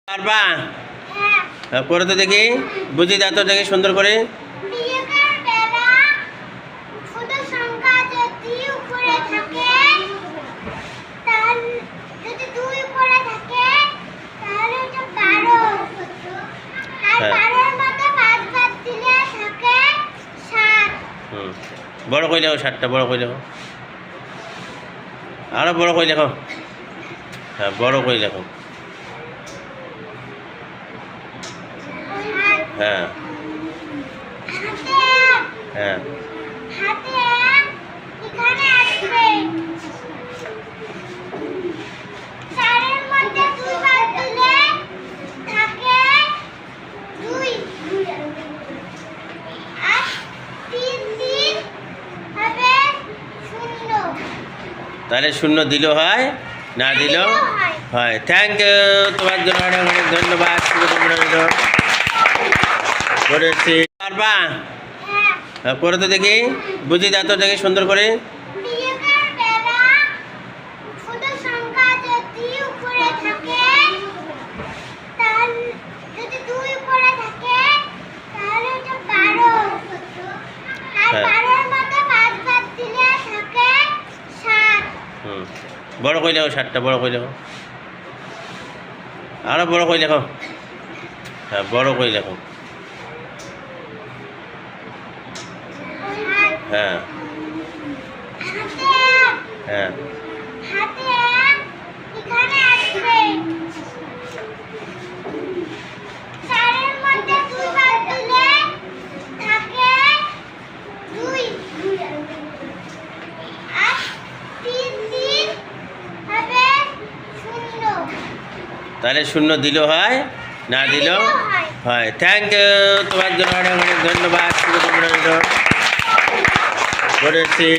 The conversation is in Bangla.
পারবা? করে তো দেখি, বুঝি দাও তো দেখি সুন্দর করে। বড় করে লেখো, 7টা বড় করে লেখো, আরো বড় করে লেখো। হ্যাঁ, বড় করে লেখো। হ্যাঁ হ্যাঁ তাহলে 0 দিলেও হয়, না দিলেও হয়। থ্যাংক ইউ, তোমার জন্য অনেক অনেক ধন্যবাদ। করেছি। পারবা? করে তো দেখি, বুঝি দাও তো দেখি সুন্দর করে। বড় করে লেখো, 7টা বড় করে লেখো, আরো বড় করে লেখো। হ্যাঁ, বড় করে লেখো। হ্যাঁ হ্যাঁ তাহলে 0 দিলেও হয়, না দিলেও হয়। থ্যাংক ইউ, তোমার জন্য অনেক অনেক ধন্যবাদ। করেছি।